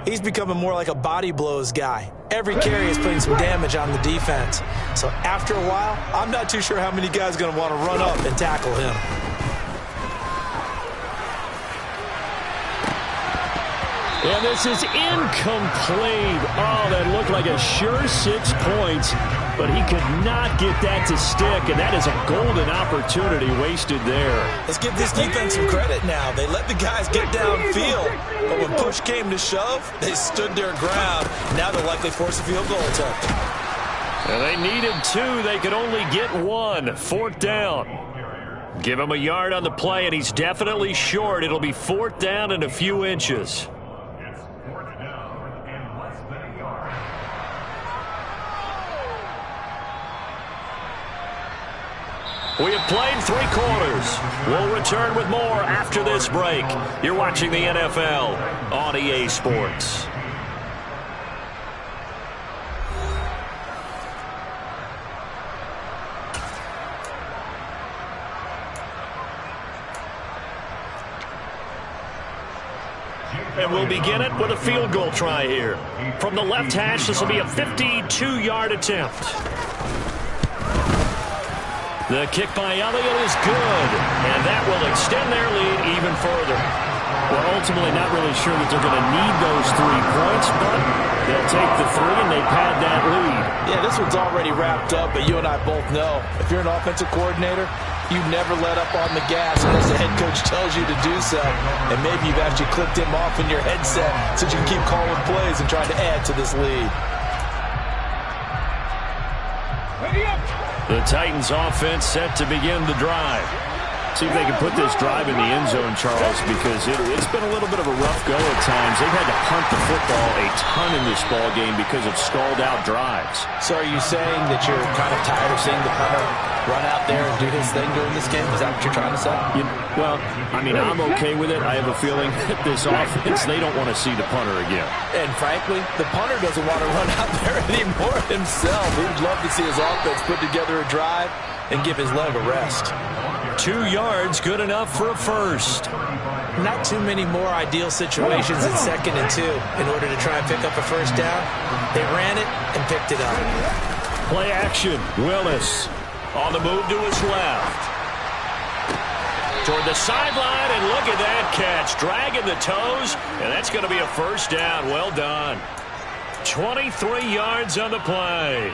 B: he's becoming more like a body blows guy. Every carry is putting some damage on the defense. So after a while, I'm not too sure how many guys are going to want to run up and tackle him.
A: And this is incomplete. Oh, that looked like a sure 6 points, but he could not get that to stick, and that is a golden opportunity wasted there.
B: Let's give this defense some credit now. They let the guys get downfield, but when push came to shove, they stood their ground. Now they'll likely force a field goal attempt.
A: And they needed 2. They could only get 1. 4th down. Give him a yard on the play, and he's definitely short. It'll be 4th down and a few inches. We have played 3 quarters. We'll return with more after this break. You're watching the NFL on EA Sports. And we'll begin it with a field goal try here. From the left hash, this will be a 52-yard attempt. The kick by Elliott is good, and that will extend their lead even further.
D: Well, ultimately not really sure that they're going to need those 3 points, but they'll take the 3 and they pad that lead.
B: Yeah, this one's already wrapped up, but you and I both know if you're an offensive coordinator, you never let up on the gas unless the head coach tells you to do so. And maybe you've actually clicked him off in your headset so you can keep calling plays and trying to add to this lead.
A: The Titans offense set to begin the drive.
D: See if they can put this drive in the end zone, Charles, because it's been a little bit of a rough go at times. They've had to punt the football a ton in this ball game because of stalled-out drives.
B: So are you saying that you're kind of tired of seeing the punter run out there and do his thing during this game? Is that what you're trying to say?
D: Well, I mean, I'm okay with it. I have a feeling that this offense, they don't want to see the punter again.
B: And frankly, the punter doesn't want to run out there anymore himself. He would love to see his offense put together a drive and give his leg a rest.
A: 2 yards, good enough for a first.
B: Not too many more ideal situations in 2nd and 2 in order to try and pick up a first down. They ran it and picked it up.
A: Play action. Willis on the move to his left. toward the sideline, and look at that catch. Dragging the toes, and that's going to be a first down. Well done. 23 yards on the play.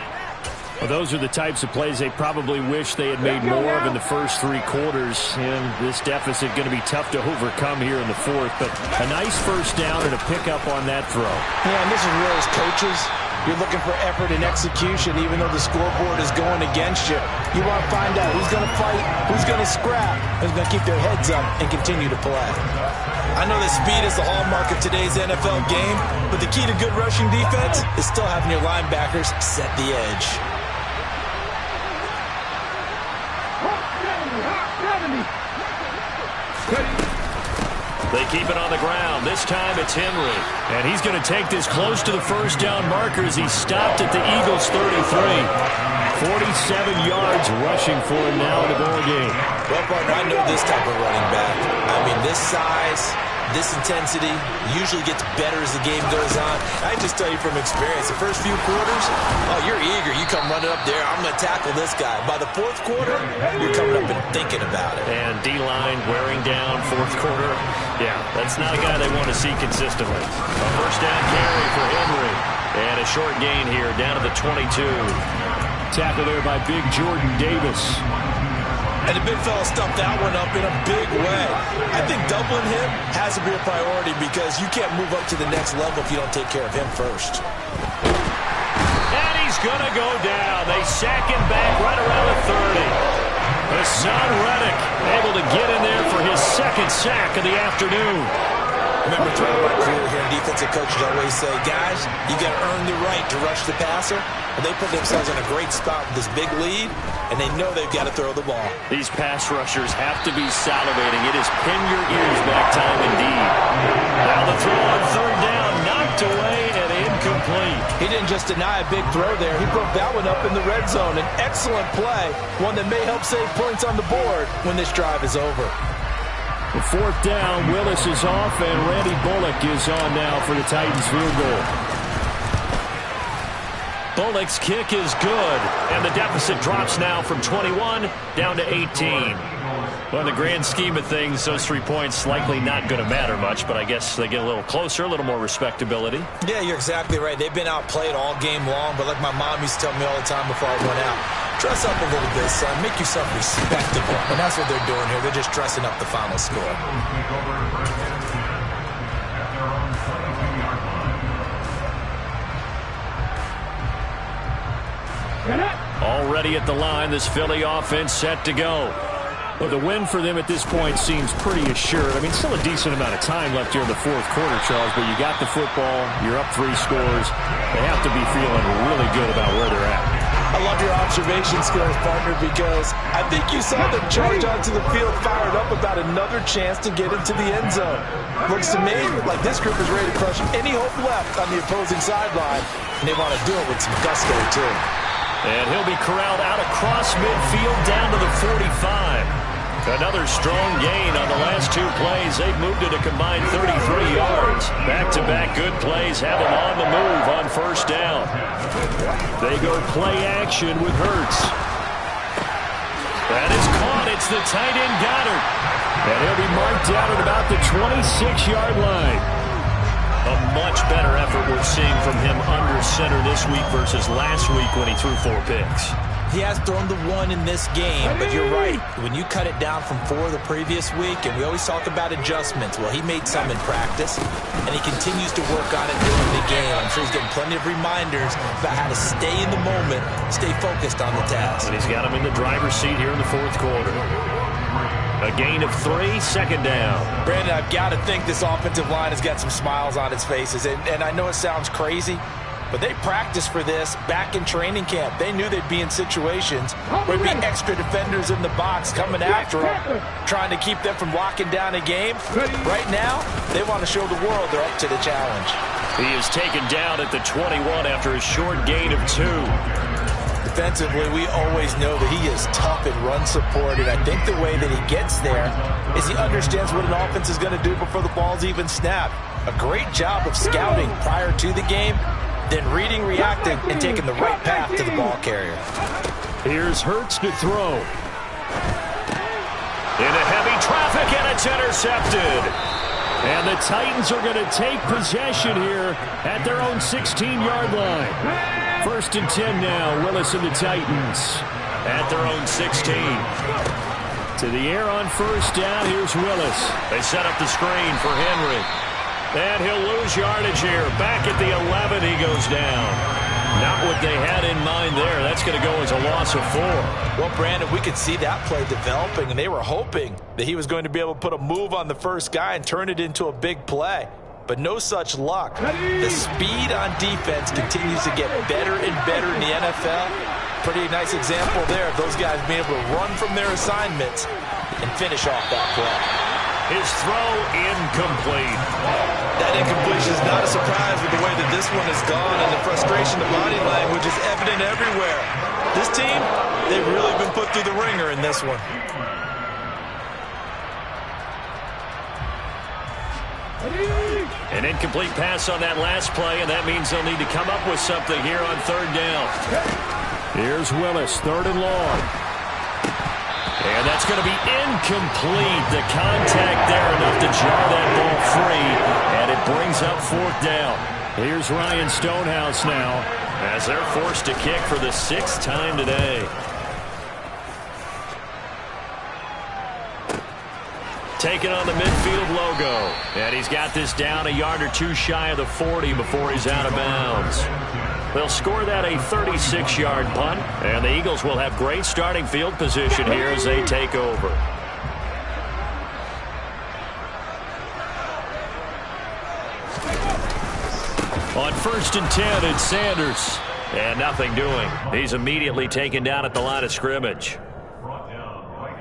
D: Well, those are the types of plays they probably wish they had made more of in the first 3 quarters. And this deficit going to be tough to overcome here in the fourth. But a nice first down and a pickup on that throw.
B: Yeah, and this is where as coaches, you're looking for effort and execution, even though the scoreboard is going against you. You want to find out who's going to fight, who's going to scrap, who's going to keep their heads up and continue to play. I know that speed is the hallmark of today's NFL game, but the key to good rushing defense is still having your linebackers set the edge.
A: They keep it on the ground. This time it's Henry.
D: And he's going to take this close to the first down marker as he stopped at the Eagles' 33. 47 yards rushing for him now in the ball game.
B: Well, partner, I know this type of running back. I mean, this size, this intensity usually gets better as the game goes on. I can just tell you from experience, the first few quarters, oh, you're eager. You come running up there, I'm going to tackle this guy. By the fourth quarter, you're coming up and thinking about it.
A: And D-line wearing down fourth quarter. Yeah, that's not a guy they want to see consistently. A first down carry for Henry. And a short gain here down to the 22.
D: Tackle there by big Jordan Davis.
B: And the big fella stuffed that one up in a big way. I think doubling him has to be a priority because you can't move up to the next level if you don't take care of him first.
A: And he's going to go down. They sack him back right around the 30. Hassan Reddick able to get in there for his second sack of the afternoon.
B: Remember, throughout my career here, defensive coaches always say, guys, you got to earn the right to rush the passer. And they put themselves in a great spot with this big lead, and they know they've got to throw the ball.
A: These pass rushers have to be salivating. It is pin your ears back time indeed. Now the throw on third down, knocked away and incomplete.
B: He didn't just deny a big throw there. He broke that one up in the red zone. An excellent play, one that may help save points on the board when this drive is over.
D: The fourth down, Willis is off, and Randy Bullock is on now for the Titans field goal.
A: Bullock's kick is good, and the deficit drops now from 21 down to 18. Well, in the grand scheme of things, those 3 points likely not going to matter much, but I guess they get a little closer, a little more respectability.
B: Yeah, you're exactly right. They've been outplayed all game long, but like my mom used to tell me all the time before I went out, dress up a little bit, son. Make yourself respectable. And that's what they're doing here. They're just dressing up the final score.
A: Already at the line, this Philly offense set to go.
D: Well, the win for them at this point seems pretty assured. I mean, still a decent amount of time left here in the fourth quarter, Charles, but you got the football, you're up 3 scores. They have to be feeling really good about where they're at.
B: I love your observation skills, partner, because I think you saw them charge onto the field fired up about another chance to get into the end zone. Looks to me like this group is ready to crush any hope left on the opposing sideline, and they want to do it with some gusto, too.
A: And he'll be corralled out across midfield down to the 45. Another strong gain on the last 2 plays. They've moved it a combined 33 yards. Back-to-back good plays have them on the move on first down. They go play action with Hurts. That is caught. It's the tight end Goddard. And he'll be marked down at about the 26-yard line. A much better effort we're seeing from him under center this week versus last week when he threw 4 picks.
B: He has thrown the 1 in this game, but you're right. When you cut it down from 4 the previous week, and we always talk about adjustments, well, he made some in practice, and he continues to work on it during the game. I'm sure he's getting plenty of reminders about how to stay in the moment, stay focused on the task.
A: And he's got him in the driver's seat here in the fourth quarter. A gain of 3, second down.
B: Brandon, I've got to think this offensive line has got some smiles on its faces, and I know it sounds crazy, but they practiced for this back in training camp. They knew they'd be in situations where there'd be extra defenders in the box coming after them, trying to keep them from locking down a game. Right now, they want to show the world they're up to the challenge.
A: He is taken down at the 21 after a short gain of 2.
B: Defensively, we always know that he is tough in run support, and I think the way that he gets there is he understands what an offense is going to do before the ball's even snapped. A great job of scouting prior to the game, then reading, reacting, and taking the right path to the ball carrier.
D: Here's Hurts to throw.
A: Into heavy traffic, and it's intercepted.
D: And the Titans are going to take possession here at their own 16-yard line. 1st and 10 now, Willis and the Titans at their own 16. To the air on 1st down, here's Willis.
A: They set up the screen for Henry. And he'll lose yardage here. Back at the 11, he goes down. Not what they had in mind there. That's going to go as a loss of 4.
B: Well, Brandon, we could see that play developing, and they were hoping that he was going to be able to put a move on the first guy and turn it into a big play. But no such luck. The speed on defense continues to get better and better in the NFL. Pretty nice example there of those guys being able to run from their assignments and finish off that play.
A: His throw incomplete.
B: That incompletion is not a surprise with the way that this one has gone, and the frustration, the body language is evident everywhere. This team, they've really been put through the ringer in this one.
A: An incomplete pass on that last play, and that means they'll need to come up with something here on 3rd down.
D: Here's Willis, 3rd and long.
A: And that's going to be incomplete. The contact there enough to jar that ball free, and it brings up 4th down.
D: Here's Ryan Stonehouse now
A: as they're forced to kick for the 6th time today. Taking on the midfield logo. And he's got this down a yard or 2 shy of the 40 before he's out of bounds. They'll score that a 36-yard punt, and the Eagles will have great starting field position here as they take over. On 1st and 10, it's Sanders. And nothing doing. He's immediately taken down at the line of scrimmage.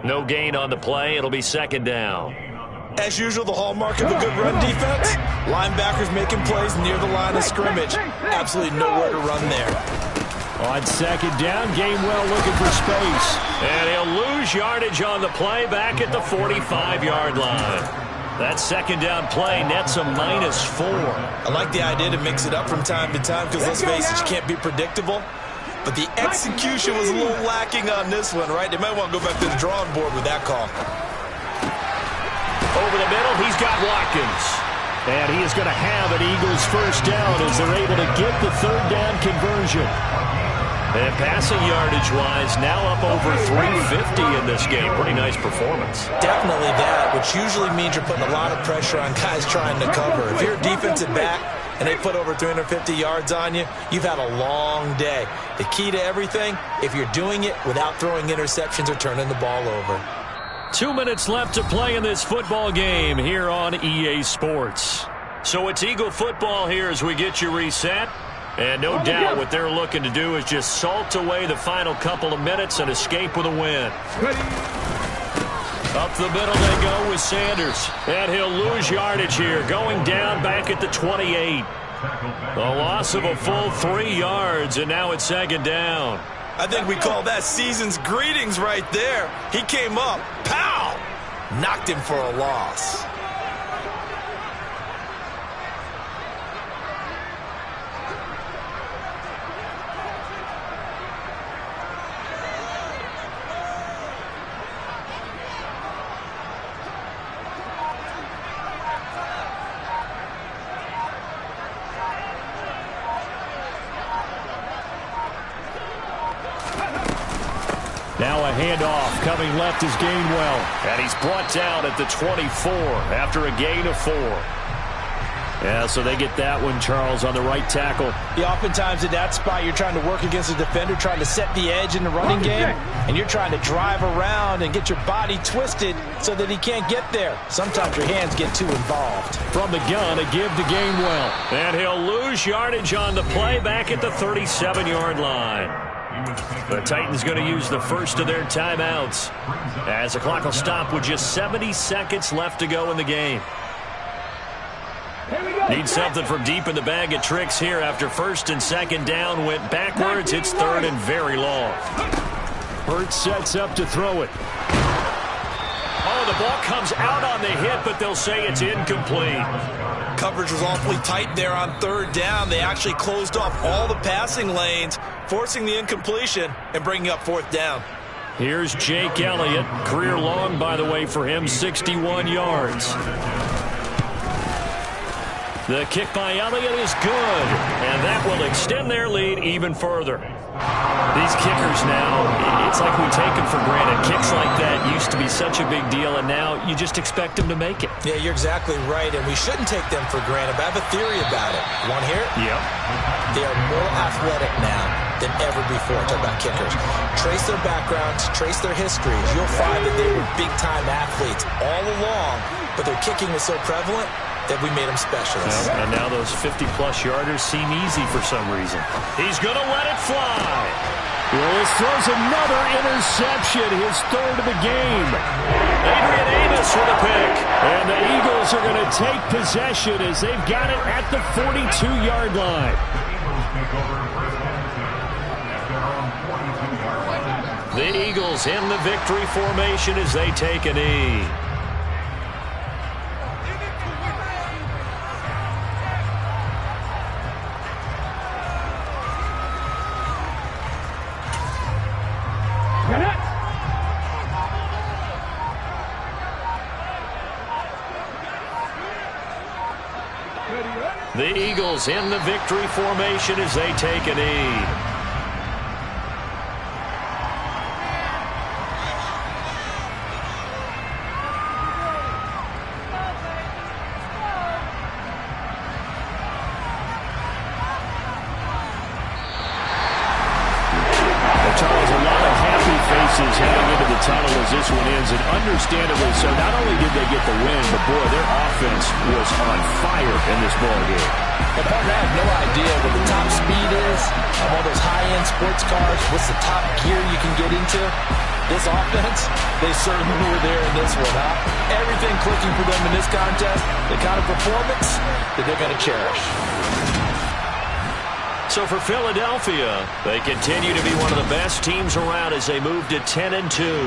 A: No gain on the play. It'll be 2nd down.
B: As usual, the hallmark of a good run defense, linebackers making plays near the line of scrimmage. Absolutely nowhere to run there.
D: On 2nd down, Gainwell looking for space.
A: And he'll lose yardage on the play back at the 45-yard line. That 2nd down play nets a -4.
B: I like the idea to mix it up from time to time because, let's face it, you can't be predictable. But the execution was a little lacking on this one, right? They might want to go back to the drawing board with that call.
A: Over the middle, he's got Watkins.
D: And he is going to have an Eagles 1st down as they're able to get the 3rd down conversion.
A: And passing yardage-wise, now up over 350 in this game. Pretty nice performance.
B: Definitely that, which usually means you're putting a lot of pressure on guys trying to cover. If you're a defensive back and they put over 350 yards on you, you've had a long day. The key to everything, if you're doing it without throwing interceptions or turning the ball over.
A: 2 minutes left to play in this football game here on EA Sports. So it's Eagle football here as we get you reset. And no doubt what they're looking to do is just salt away the final couple of minutes and escape with a win. Up the middle they go with Sanders. And he'll lose yardage here, going down back at the 28. A loss of a full 3 yards, and now it's 2nd down.
B: I think we call that season's greetings right there. He came up, pow! Knocked him for a loss.
D: Now a handoff coming left is Gainwell.
A: And he's brought down at the 24 after a gain of 4.
D: Yeah, so they get that one, Charles, on the right tackle.
B: Yeah, oftentimes in that spot, you're trying to work against a defender, trying to set the edge in the running game, and you're trying to drive around and get your body twisted so that he can't get there. Sometimes your hands get too involved.
D: From the gun, a give to Gainwell.
A: And he'll lose yardage on the play back at the 37-yard line. The Titans going to use the first of their timeouts as the clock will stop with just 70 seconds left to go in the game. Need something from deep in the bag of tricks here after 1st and 2nd down went backwards. It's 3rd and very long.
D: Hurts sets up to throw it.
A: Oh, the ball comes out on the hit, but they'll say it's incomplete.
B: Coverage was awfully tight there on 3rd down. They actually closed off all the passing lanes, forcing the incompletion and bringing up 4th down.
A: Here's Jake Elliott. Career long, by the way, for him, 61 yards. The kick by Elliott is good, and that will extend their lead even further. These kickers now, it's like we take them for granted. Kicks like that used to be such a big deal, and now you just expect them to make it.
B: Yeah, you're exactly right, and we shouldn't take them for granted, but I have a theory about it. You want to hear it?
A: Yep.
B: They are more athletic now than ever before. Talk about kickers. Trace their backgrounds, trace their histories. You'll find that they were big-time athletes all along, but their kicking was so prevalent that we made them specialists.
A: Well, and now those 50-plus yarders seem easy for some reason. He's going to let it fly. Willis throws another interception, his third of the game. Adrian Amos with a pick. And the Eagles are going to take possession as they've got it at the 42-yard line. The Eagles in the victory formation as they take a knee. The Eagles in the victory formation as they take a knee. Charles, a lot of happy faces heading into the tunnel as this one ends, and understandably so. Not only did they get the win, but boy, their offense was on fire in this ball game.
B: But partner, I have no idea what the top speed is on one of those high-end sports cars. What's the top gear you can get into? This offense, they certainly were there in this one, huh? Everything clicking for them in this contest, the kind of performance that they're going to cherish.
A: So for Philadelphia, they continue to be one of the best teams around as they move to 10-2.